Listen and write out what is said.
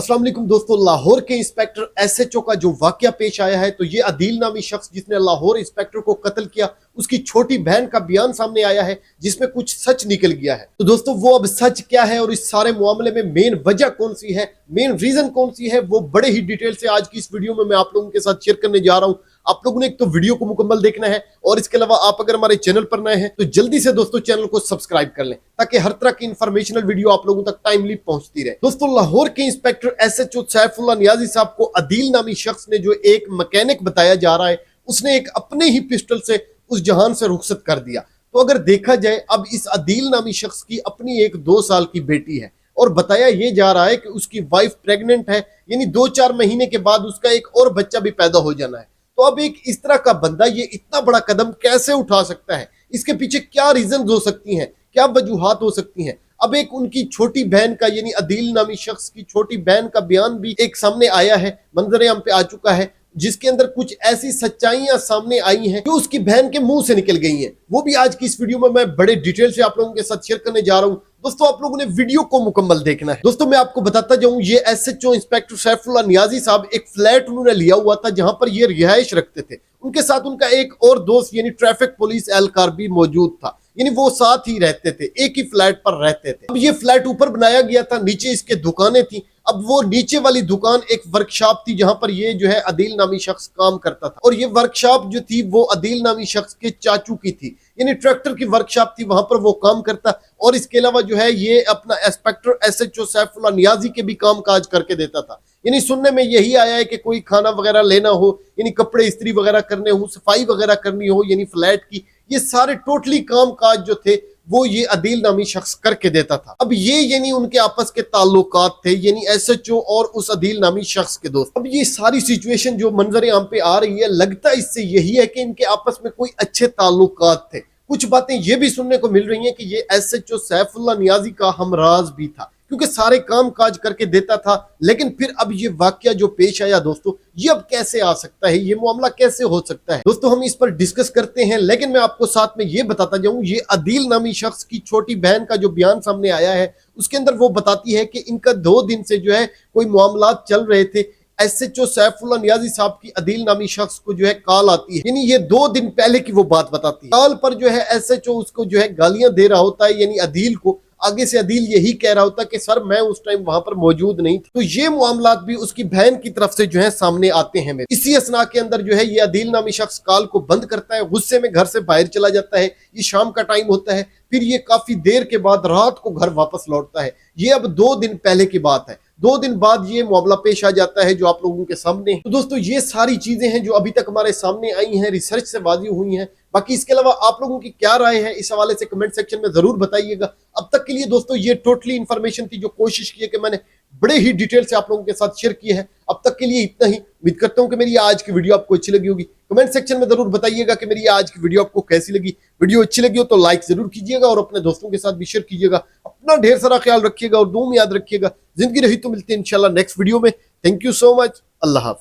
अस्सलाम वालेकुम दोस्तों, लाहौर के इंस्पेक्टर एसएचओ का जो वाकया पेश आया है, तो ये अदील नामी शख्स जिसने लाहौर इंस्पेक्टर को कत्ल किया, उसकी छोटी बहन का बयान सामने आया है जिसमें कुछ सच निकल गया है। तो दोस्तों वो अब सच क्या है और इस सारे मामले में मेन वजह कौन सी है, मेन रीजन कौन सी है, वो बड़े ही डिटेल से आज की इस वीडियो में मैं आप लोगों के साथ शेयर करने जा रहा हूं। आप लोगों ने एक तो वीडियो को मुकम्मल देखना है और इसके अलावा आप अगर हमारे चैनल पर नए हैं तो जल्दी से दोस्तों चैनल को सब्सक्राइब कर लें ताकि हर तरह की इंफॉर्मेशनल वीडियो आप लोगों तक टाइमली पहुंचती रहे। दोस्तों लाहौर के इंस्पेक्टर एसएचओ सैफुल्लाह नियाजी साहब को अदील नामी शख्स ने, जो एक मैकेनिक बताया जा रहा है, उसने एक अपने ही पिस्टल से उस जहान से रुखसत कर दिया। तो अगर देखा जाए, अब इस अदील नामी शख्स की अपनी एक 2 साल की बेटी है और बताया यह जा रहा है कि उसकी वाइफ प्रेग्नेंट है, यानी 2-4 महीने के बाद उसका एक और बच्चा भी पैदा हो जाना है। तो अब एक इस तरह का बंदा ये इतना बड़ा कदम कैसे उठा सकता है? इसके पीछे क्या रीजन हो सकती हैं, क्या वजूहात हो सकती हैं? अब एक उनकी छोटी बहन का, यानी अदील नामी शख्स की छोटी बहन का बयान भी एक सामने आया है, मंजर-ए-आम पे आ चुका है, जिसके अंदर कुछ ऐसी सच्चाइयां सामने आई हैं जो उसकी बहन के मुंह से निकल गई हैं। वो भी आज की इस वीडियो में मैं बड़े डिटेल से आप लोगों के साथ शेयर करने जा रहा हूं। दोस्तों आप लोगों ने वीडियो को मुकम्मल देखना है। दोस्तों मैं आपको बताता जाऊं, ये एसएचओ इंस्पेक्टर सैफुल्लाह नियाजी साहब एक फ्लैट उन्होंने लिया हुआ था जहां पर ये रिहाइश रखते थे। उनके साथ उनका एक और दोस्त यानी ट्रैफिक पुलिस एहलकार भी मौजूद था, यानी वो साथ ही रहते थे, एक ही फ्लैट पर रहते थे। अब ये फ्लैट ऊपर बनाया गया था, नीचे इसके दुकानें थी। अब वो नीचे वाली दुकान एक वर्कशॉप थी जहां पर ये जो है अदील नामी शख्स काम करता था, और ये वर्कशॉप जो थी वो अदील नामी शख्स के चाचू की थी, यानी ट्रैक्टर की वर्कशॉप थी, वहां पर वो काम करता। और इसके अलावा जो है ये अपना इंस्पेक्टर एसएचओ सैफुल्लाह नियाजी के भी काम काज करके देता था। यानी सुनने में यही आया है कि कोई खाना वगैरह लेना हो, यानी कपड़े इस्त्री वगैरह करने हो, सफाई वगैरह करनी हो, यानी फ्लैट की, ये सारे टोटली काम काज जो थे वो ये अदील नामी शख्स करके देता था। अब ये यानी उनके आपस के ताल्लुकात थे, यानी एसएचओ और उस अदील नामी शख्स के दोस्त। अब ये सारी सिचुएशन जो मंजर-ए-आम पे आ रही है, लगता इससे यही है कि इनके आपस में कोई अच्छे ताल्लुकात थे। कुछ बातें ये भी सुनने को मिल रही हैं कि ये एसएचओ सैफुल्लाह नियाजी का हमराज भी था, क्योंकि सारे काम काज करके देता था। लेकिन फिर अब ये वाकया जो पेश आया दोस्तों, ये अब कैसे आ सकता है, ये मामला कैसे हो सकता है? दोस्तों हम इस पर डिस्कस करते हैं, लेकिन मैं आपको साथ में ये बताता जाऊं, ये अदील नामी शख्स की छोटी बहन का जो बयान सामने आया है, उसके अंदर वो बताती है कि इनका 2 दिन से जो है कोई मामला चल रहे थे। एसएचओ सैफुल्लाह नियाजी साहब की अदील नामी शख्स को जो है कॉल आती है, यानी ये 2 दिन पहले की वो बात बताती है। कॉल पर जो है एसएचओ उसको जो है गालियां दे रहा होता है, यानी अदील को। आगे से अदील यही कह रहा होता कि सर मैं उस टाइम वहां पर मौजूद नहीं था। तो ये मामला भी उसकी बहन की तरफ से जो है सामने आते हैं। इसी असना के अंदर जो है ये अदील नामी शख्स कॉल को बंद करता है, गुस्से में घर से बाहर चला जाता है। ये शाम का टाइम होता है, फिर ये काफी देर के बाद रात को घर वापस लौटता है। ये अब 2 दिन पहले की बात है। 2 दिन बाद ये मामला पेश आ जाता है जो आप लोगों के सामने है। तो दोस्तों ये सारी चीजें हैं जो अभी तक हमारे सामने आई हैं, रिसर्च से वाज़िह हुई हैं। बाकी इसके अलावा आप लोगों की क्या राय है इस हवाले से कमेंट सेक्शन में जरूर बताइएगा। अब तक के लिए दोस्तों ये टोटली इंफॉर्मेशन थी जो कोशिश की है कि मैंने बड़े ही डिटेल से आप लोगों के साथ शेयर की है। अब तक के लिए इतना ही। उम्मीद करता हूं कि मेरी आज की वीडियो आपको अच्छी लगी होगी। कमेंट सेक्शन में जरूर बताइएगा कि मेरी आज की वीडियो आपको कैसी लगी। वीडियो अच्छी लगी हो तो लाइक जरूर कीजिएगा और अपने दोस्तों के साथ भी शेयर कीजिएगा। अपना ढेर सारा ख्याल रखिएगा और दुआ में याद रखिएगा। जिंदगी रही तो मिलते हैं इंशाल्लाह नेक्स्ट वीडियो में। Thank you so much. अल्लाह हाफ़िज़।